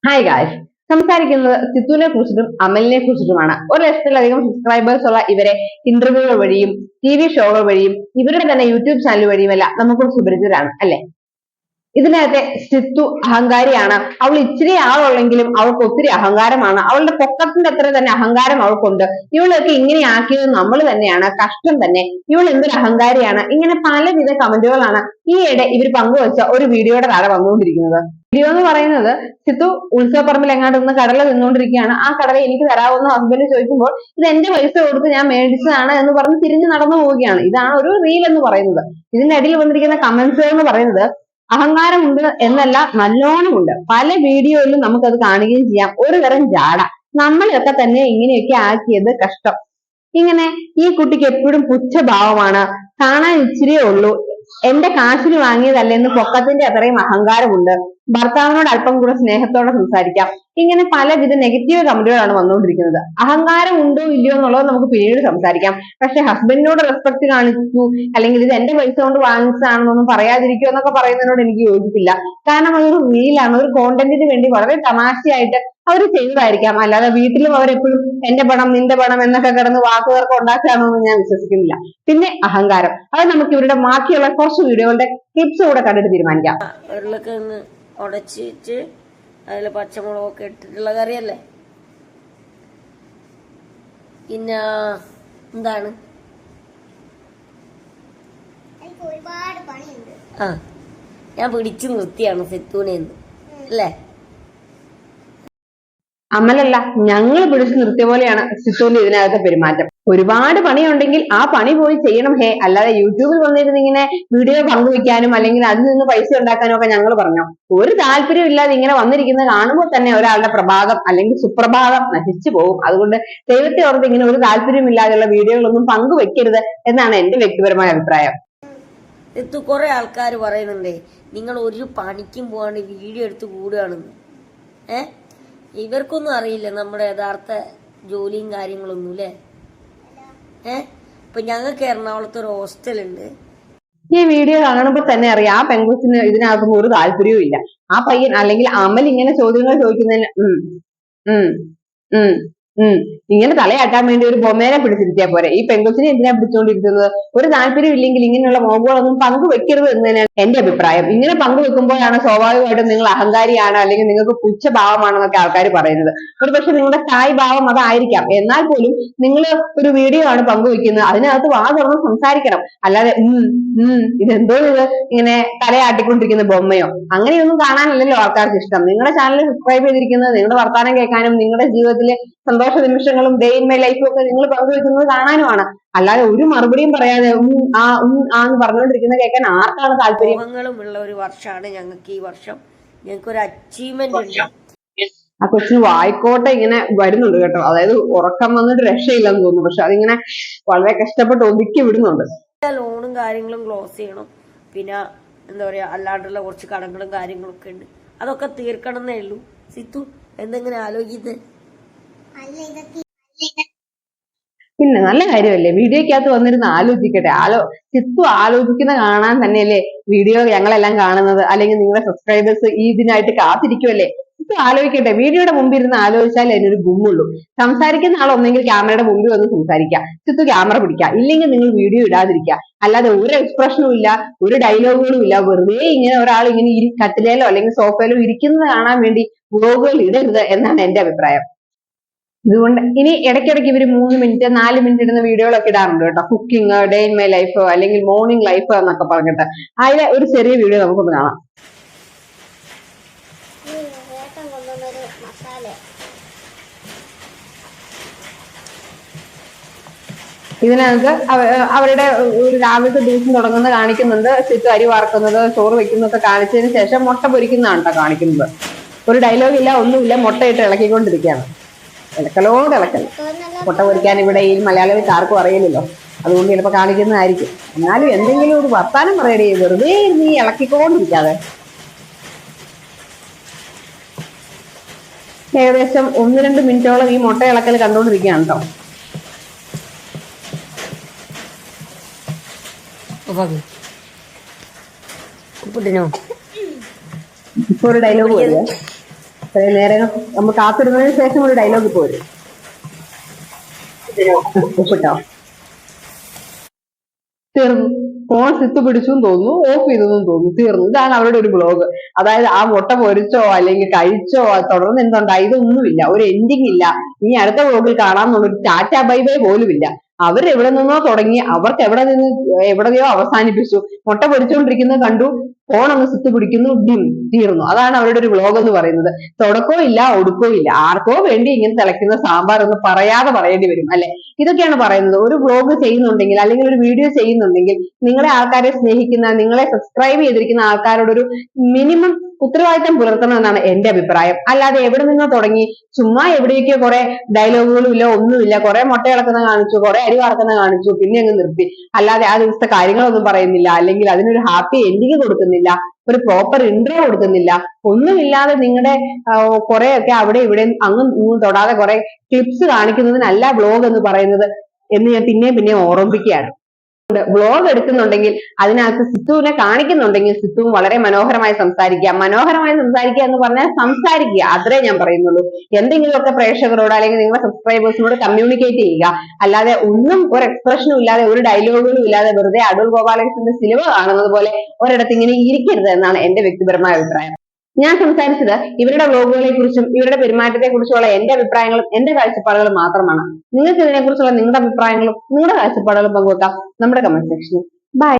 Hi guys, സംസാരിക്കുന്നത് സിത്തുവിനെ കുറിച്ചിട്ടും അമലിനെ കുറിച്ചിട്ടുമാണ്. ഒരു ലക്ഷത്തിലധികം സബ്സ്ക്രൈബേഴ്സ് ഉള്ള ഇവരെ ഇന്റർവ്യൂകൾ വഴിയും TV ഷോകൾ വഴിയും ഇവരുടെ തന്നെ യൂട്യൂബ് ചാനൽ വഴിയുമെല്ലാം നമുക്ക് സുപരിചിതരാണ് അല്ലെ. ഇതിനകത്തെ സിത്തു അഹങ്കാരിയാണ്. അവൾ ഇച്ചിരി ആളുള്ളെങ്കിലും അവൾക്ക് ഒത്തിരി അഹങ്കാരമാണ്. അവളുടെ പൊക്കത്തിന്റെ അത്ര തന്നെ അഹങ്കാരം അവൾക്കുണ്ട്. ഇവളൊക്കെ ഇങ്ങനെ ആക്കിയത് നമ്മൾ തന്നെയാണ്, കഷ്ടം തന്നെ, ഇവൾ എന്തൊരു അഹങ്കാരിയാണ്. ഇങ്ങനെ പലവിധ കമന്റുകളാണ് ഈയിടെ ഇവർ പങ്കുവച്ച ഒരു വീഡിയോയുടെ താഴെ വന്നുകൊണ്ടിരിക്കുന്നത്. വീഡിയോ എന്ന് പറയുന്നത് സിത്തു ഉത്സവപ്പറമ്പിൽ എങ്ങാണ്ട് നിന്ന് കടല തിന്നുകൊണ്ടിരിക്കുകയാണ്. ആ കടല എനിക്ക് തരാമെന്ന് ഹസ്ബൻഡ് ചോദിക്കുമ്പോൾ ഇത് എന്റെ പൈസ കൊടുത്ത് ഞാൻ മേടിച്ചതാണ് എന്ന് പറഞ്ഞ് തിരിഞ്ഞു നടന്നു പോവുകയാണ്. ഇതാണ് ഒരു റീൽ എന്ന് പറയുന്നത്. ഇതിന്റെ അടിയിൽ വന്നിരിക്കുന്ന കമന്റ്സുകൾ എന്ന് പറയുന്നത് അഹങ്കാരമുണ്ട് എന്നല്ല, നല്ലോണമുണ്ട്. പല വീഡിയോയിലും നമുക്കത് കാണുകയും ചെയ്യാം. ഒരു തരം ജാട, നമ്മളെയൊക്കെ തന്നെ ഇങ്ങനെയൊക്കെ ആക്കിയത് കഷ്ടം. ഇങ്ങനെ ഈ കുട്ടിക്ക് എപ്പോഴും പുച്ഛഭാവമാണ്, കാണാൻ ഇച്ചിരിയേ ഉള്ളൂ, എന്റെ കാശിന് വാങ്ങിയതല്ലെന്ന് പൊക്കത്തിന്റെ അത്രയും അഹങ്കാരമുണ്ട്, ഭർത്താവിനോട് അല്പം കൂടെ സ്നേഹത്തോടെ സംസാരിക്കാം. ഇങ്ങനെ പലവിധ നെഗറ്റീവ് കമന്റുകളാണ് വന്നുകൊണ്ടിരിക്കുന്നത്. അഹങ്കാരം ഉണ്ടോ ഇല്ലയോ എന്നുള്ളത് നമുക്ക് പിന്നീട് സംസാരിക്കാം. പക്ഷെ ഹസ്ബൻഡിനോട് റെസ്പെക്ട് കാണിച്ചു, അല്ലെങ്കിൽ ഇത് എന്റെ പൈസ കൊണ്ട് വാങ്ങിച്ചതാണെന്നൊന്നും പറയാതിരിക്കുമോ എന്നൊക്കെ പറയുന്നതിനോട് എനിക്ക് യോജിപ്പില്ല. കാരണം അതൊരു റീലാണ്, ഒരു കോണ്ടന്റിന് വേണ്ടി വളരെ തമാശയായിട്ട് അവർ ചെയ്തതായിരിക്കാം. അല്ലാതെ വീട്ടിലും അവരെപ്പോഴും എന്റെ പണം നിന്റെ പണം എന്നൊക്കെ കിടന്ന് വാക്കുകൾക്ക് ഉണ്ടാക്കുകയാണെന്ന് ഞാൻ വിശ്വസിക്കുന്നില്ല. പിന്നെ അഹങ്കാരം, അത് നമുക്ക് ഇവരുടെ ബാക്കിയുള്ള കുറച്ച് വീഡിയോകളുടെ ക്ലിപ്സ് കൂടെ കണ്ടിട്ട് തീരുമാനിക്കാം. ഉരുളക്കിഴങ്ങ് ഉടച്ചിട്ട് അതിൽ പച്ചമുളകൊക്കെ ഇട്ടിട്ടുള്ള കറിയല്ലേ. പിന്നെ എന്താണ്, ആ ഞാൻ പിടിച്ചു നിർത്തിയാണ് സിത്തൂനെന്ന് അല്ലേ. അമലല്ല, ഞങ്ങൾ പിടിച്ചു നിർത്തിയ പോലെയാണ് സിത്തുവിന്റെ ഇതിനകത്തെ പെരുമാറ്റം. ഒരുപാട് പണിയുണ്ടെങ്കിൽ ആ പണി പോയി ചെയ്യണം ഹേ, അല്ലാതെ യൂട്യൂബിൽ വന്നിരുന്ന് ഇങ്ങനെ വീഡിയോ പങ്കുവെക്കാനും അല്ലെങ്കിൽ അതിൽ നിന്ന് പൈസ ഉണ്ടാക്കാനും ഒക്കെ ഞങ്ങൾ പറഞ്ഞു. ഒരു താല്പര്യം ഇല്ലാതെ ഇങ്ങനെ വന്നിരിക്കുന്നത് കാണുമ്പോൾ തന്നെ ഒരാളുടെ പ്രഭാതം അല്ലെങ്കിൽ സുപ്രഭാതം നശിച്ചു പോകും. അതുകൊണ്ട് ദൈവത്തെ ഓർത്ത് ഇങ്ങനെ ഒരു താല്പര്യമില്ലാതെയുള്ള വീഡിയോകളൊന്നും പങ്കുവെക്കരുത് എന്നാണ് എന്റെ വ്യക്തിപരമായ അഭിപ്രായം. കുറെ ആൾക്കാർ പറയുന്നുണ്ടേ നിങ്ങൾ ഒരു പണിക്കും പോകാണ്ട് വീഡിയോ എടുത്ത് കൂടുകയാണെന്ന്. ഇവർക്കൊന്നും അറിയില്ല നമ്മുടെ യഥാർത്ഥ ജോലിയും കാര്യങ്ങളൊന്നും അല്ലേ. ഇപ്പൊ ഞങ്ങൾക്ക് എറണാകുളത്ത് ഒരു ഹോസ്റ്റലുണ്ട്. ഈ വീഡിയോ കാണുമ്പോൾ തന്നെ അറിയാം ആ പെൺകുച്ചിന് ഇതിനകത്തൊന്നും ഒരു താല്പര്യവും ഇല്ല. ആ പയ്യൻ അല്ലെങ്കിൽ അമൽ ഇങ്ങനെ ചോദ്യങ്ങൾ ചോദിക്കുന്നതിന് ഇങ്ങനെ തലയാട്ടാൻ വേണ്ടി ഒരു ബൊമ്മേനെ പിടിച്ചിരുത്തിയാൽ പോരെ. ഈ പെൺകുച്ചിനെ എന്തിനാ പിടിച്ചുകൊണ്ടിരിക്കുന്നത്? ഒരു താല്പര്യം ഇല്ലെങ്കിൽ ഇങ്ങനെയുള്ള മോബുകളൊന്നും പങ്കുവെക്കരുത് എന്ന് തന്നെയാണ് എന്റെ അഭിപ്രായം. ഇങ്ങനെ പങ്കുവെക്കുമ്പോഴാണ് സ്വാഭാവികമായിട്ടും നിങ്ങൾ അഹങ്കാരിയാണ് അല്ലെങ്കിൽ നിങ്ങൾക്ക് പുച്ഛഭാവമാണെന്നൊക്കെ ആൾക്കാർ പറയുന്നത്. ഒരുപക്ഷെ നിങ്ങളുടെ സ്ഥായി ഭാവം അതായിരിക്കാം. എന്നാൽ പോലും നിങ്ങൾ ഒരു വീഡിയോ ആണ് പങ്കുവെക്കുന്നത്, അതിനകത്ത് വാ തുറന്ന് സംസാരിക്കണം. അല്ലാതെ ഇതെന്തോ ഇത് ഇങ്ങനെ തലയാട്ടിക്കൊണ്ടിരിക്കുന്ന ബൊമ്മയോ അങ്ങനെയൊന്നും കാണാനല്ലല്ലോ ആൾക്കാർക്ക് ഇഷ്ടം. നിങ്ങളുടെ ചാനൽ സബ്സ്ക്രൈബ് ചെയ്തിരിക്കുന്നത് നിങ്ങളുടെ വർത്താനം കേൾക്കാനും നിങ്ങളുടെ ജീവിതത്തിലെ സന്തോഷ നിമിഷങ്ങളും ഡേ ഇൻ മൈ ലൈഫും ഒക്കെ നിങ്ങൾ പങ്കുവെക്കുന്നത് കാണാനുമാണ്. അല്ലാതെ ഒരു മറുപടിയും പറയാതെ എന്ന് പറഞ്ഞുകൊണ്ടിരിക്കുന്ന കേൾക്കാൻ ആർക്കാണ് താല്പര്യം? ഉള്ള ഒരു വർഷമാണ് ഞങ്ങൾക്ക് ഈ വർഷം. ഞങ്ങൾക്ക് ഒരു അച്ചീവ്മെന്റ് ഉണ്ട്. ആ കൊച്ചിന് വായിക്കോട്ടെ ഇങ്ങനെ വരുന്നുണ്ട് കേട്ടോ. അതായത് ഉറക്കം വന്നിട്ട് രക്ഷയില്ലെന്ന് തോന്നുന്നു. പക്ഷെ അതിങ്ങനെ വളരെ കഷ്ടപ്പെട്ട് ഒതുക്കി വിടുന്നുണ്ട്. ലോണും കാര്യങ്ങളും ക്ലോസ് ചെയ്യണം. പിന്നെ എന്താ പറയാ, അല്ലാണ്ടുള്ള കുറച്ച് കടങ്ങളും കാര്യങ്ങളും ഒക്കെ ഉണ്ട്. അതൊക്കെ തീർക്കണം എന്നേ ഉള്ളൂ. സിത്തു എന്തെങ്കിലും ആലോചിക്കുന്നത്? പിന്നെ നല്ല കാര്യമല്ലേ, വീഡിയോക്കകത്ത് വന്നിരുന്ന് ആലോചിക്കട്ടെ. സിത്തു ആലോചിക്കുന്ന കാണാൻ തന്നെയല്ലേ വീഡിയോ ഞങ്ങളെല്ലാം കാണുന്നത്. അല്ലെങ്കിൽ നിങ്ങളുടെ സബ്സ്ക്രൈബേഴ്സ് ഈ ഇതിനായിട്ട് കാത്തിരിക്കുമല്ലേ. സിത്തു ആലോചിക്കട്ടെ. വീഡിയോയുടെ മുമ്പിൽ ഇരുന്ന് ആലോചിച്ചാൽ അതിനൊരു ഗുമ്മുള്ളൂ. സംസാരിക്കുന്ന ആളൊന്നെങ്കിൽ ക്യാമറയുടെ മുമ്പിൽ വന്ന് സംസാരിക്കുക, സിത്തു ക്യാമറ പിടിക്കുക, ഇല്ലെങ്കിൽ നിങ്ങൾ വീഡിയോ ഇടാതിരിക്കുക. അല്ലാതെ ഒരു എക്സ്പ്രഷനും ഇല്ല, ഒരു ഡയലോഗുകളും ഇല്ല. വെറുതെ ഇങ്ങനെ ഒരാൾ ഇങ്ങനെ കട്ടിലേലോ അല്ലെങ്കിൽ സോഫയിലോ ഇരിക്കുന്നത് കാണാൻ വേണ്ടി വ്ലോഗുകൾ ഇടരുത് എന്നാണ് എന്റെ അഭിപ്രായം. ഇതുകൊണ്ട് ഇനി ഇടയ്ക്കിടയ്ക്ക് ഇവര് 3 മിനിറ്റ് 4 മിനിറ്റ് ഇടുന്ന വീഡിയോകളൊക്കെ ഇടാറുണ്ട് കേട്ടോ. Cooking, day in my life അല്ലെങ്കിൽ മോർണിംഗ് ലൈഫ് എന്നൊക്കെ പറഞ്ഞിട്ട് അതിലെ ഒരു ചെറിയ വീഡിയോ നമുക്കൊന്ന് കാണാം. ഇതിനകത്ത് അവരുടെ ഒരു രാവിലത്തെ ദിവസം തുടങ്ങുന്നത് കാണിക്കുന്നുണ്ട്. സിത്തു അരി വാർക്കുന്നത്, ചോറ് വെക്കുന്നതൊക്കെ കാണിച്ചതിന് ശേഷം മുട്ട പൊരിക്കുന്നതാണ് കേട്ടോ കാണിക്കുന്നത്. ഒരു ഡയലോഗില്ല, ഒന്നുമില്ല, മുട്ടയിട്ട് ഇളക്കിക്കൊണ്ടിരിക്കുകയാണ്. ഇളക്കലോട് ഇളക്കൽ. മുട്ട പൊരിക്കാൻ ഇവിടെ ഈ മലയാളികൾക്ക് ആർക്കും അറിയില്ലല്ലോ, അതുകൊണ്ട് ചിലപ്പോൾ കാണിക്കുന്നതായിരിക്കും. എന്നാലും എന്തെങ്കിലും ഒരു വർത്താനം പറയടേ, വെറുതെ നീ ഇളക്കിക്കൊണ്ടിരിക്കാതെ. ഏകദേശം 1-2 മിനിറ്റോളം ഈ മുട്ട ഇളക്കൽ കണ്ടുകൊണ്ടിരിക്കുകയാണ് കേട്ടോ. ഇപ്പൊ ഒരു ഡയലോഗ് പോലെ അത്രയും നേരം നമ്മൾ കാത്തിരുന്നതിന് ശേഷം ഒരു ഡയലോഗ് ഇപ്പൊ വരും. ഉപ്പിട്ടോ തീർന്നു. ഫോൺ സിത്ത് പിടിച്ചും തോന്നുന്നു, ഓഫ് ചെയ്തെന്നും തോന്നുന്നു, തീർന്നു. ഇതാണ് അവരുടെ ഒരു ബ്ലോഗ്. അതായത് ആ മുട്ട പൊരിച്ചോ അല്ലെങ്കിൽ കഴിച്ചോ തുടർന്ന് എന്തുണ്ടായി ഇതൊന്നുമില്ല, ഒരു എൻഡിങ് ഇല്ല. ഇനി അടുത്ത ബ്ലോഗിൽ കാണാമെന്നുള്ളൊരു ടാറ്റ ബൈ ബൈ പോലും ഇല്ല. അവർ എവിടെ നിന്നോ തുടങ്ങി അവർക്ക് എവിടെയോ അവസാനിപ്പിച്ചു. മുട്ട പൊരിച്ചുകൊണ്ടിരിക്കുന്നത് കണ്ടു, ഫോൺ ഒന്ന് സിത്ത് പിടിക്കുന്നു, ഡിം, തീർന്നു. അതാണ് അവരുടെ ഒരു വ്ലോഗ് എന്ന് പറയുന്നത്. തുടക്കവും ഇല്ല ഒടുക്കവും ഇല്ല. ആർക്കോ വേണ്ടി ഇങ്ങനെ തിളയ്ക്കുന്ന സാമ്പാർ എന്ന് പറയാതെ പറയേണ്ടി വരും അല്ലെ. ഇതൊക്കെയാണ് പറയുന്നത്. ഒരു വ്ലോഗ് ചെയ്യുന്നുണ്ടെങ്കിൽ അല്ലെങ്കിൽ ഒരു വീഡിയോ ചെയ്യുന്നുണ്ടെങ്കിൽ നിങ്ങളെ ആൾക്കാരെ സ്നേഹിക്കുന്ന, നിങ്ങളെ സബ്സ്ക്രൈബ് ചെയ്തിരിക്കുന്ന ആൾക്കാരോടൊരു മിനിമം ഉത്തരവാദിത്തം പുലർത്തണം എന്നാണ് എന്റെ അഭിപ്രായം. അല്ലാതെ എവിടെ നിന്നോ തുടങ്ങി ചുമ്മാ എവിടേക്കോ കുറെ ഡയലോഗുകളും ഇല്ല, ഒന്നുമില്ല, കുറെ മുട്ട ഇളക്കുന്ന കാണിച്ചു, കുറെ അരി വറക്കുന്ന കാണിച്ചു, പിന്നെ അങ്ങ് നിർത്തി. അല്ലാതെ ആ ദിവസത്തെ കാര്യങ്ങളൊന്നും പറയുന്നില്ല, അല്ലെങ്കിൽ അതിനൊരു ഹാപ്പി എൻഡിങ് കൊടുക്കുന്നില്ല, ഒരു പ്രോപ്പർ ഇൻട്രോ കൊടുക്കുന്നില്ല, ഒന്നുമില്ലാതെ നിങ്ങളുടെ കുറെയൊക്കെ അവിടെ ഇവിടെ അങ്ങും ഇങ്ങും തൊടാതെ കുറെ ക്ലിപ്സ് കാണിക്കുന്നതിനല്ല ബ്ലോഗ് എന്ന് പറയുന്നത് എന്ന് ഞാൻ പിന്നെയും ഓർമ്മിപ്പിക്കുകയാണ്. വ്ലോഗ് എടുക്കുന്നുണ്ടെങ്കിൽ അതിനകത്ത് സിത്തുവിനെ കാണിക്കുന്നുണ്ടെങ്കിൽ സിത്തുവും വളരെ മനോഹരമായി സംസാരിക്കുക. മനോഹരമായി സംസാരിക്കുക എന്ന് പറഞ്ഞാൽ സംസാരിക്കുക, അത്രേ ഞാൻ പറയുന്നുള്ളൂ. എന്തെങ്കിലുമൊക്കെ പ്രേക്ഷകരോട് അല്ലെങ്കിൽ നിങ്ങളുടെ സബ്സ്ക്രൈബേഴ്സിനോട് കമ്മ്യൂണിക്കേറ്റ് ചെയ്യുക. അല്ലാതെ ഒന്നും ഒരു എക്സ്പ്രഷനും ഇല്ലാതെ ഒരു ഡയലോഗുകളും ഇല്ലാതെ വെറുതെ അടൂർ ഗോപാലകൃഷ്ണന്റെ സിനിമ കാണുന്നത് പോലെ ഒരിടത്ത് ഇങ്ങനെ ഇരിക്കരുത് എന്നാണ് എന്റെ വ്യക്തിപരമായ അഭിപ്രായം. ഞാൻ സംസാരിച്ചത് ഇവരുടെ വ്ലോഗുകളെ കുറിച്ചും ഇവരുടെ പെരുമാറ്റത്തെ കുറിച്ചുള്ള എന്റെ അഭിപ്രായങ്ങളും എന്റെ കാഴ്ചപ്പാടുകളും മാത്രമാണ്. നിങ്ങൾക്ക് ഇതിനെ കുറിച്ചുള്ള നിങ്ങളുടെ അഭിപ്രായങ്ങളും നിങ്ങളുടെ കാഴ്ചപ്പാടുകളും പങ്കുവെക്കാം നമ്മുടെ കമന്റ് സെക്ഷനിൽ. ബൈ.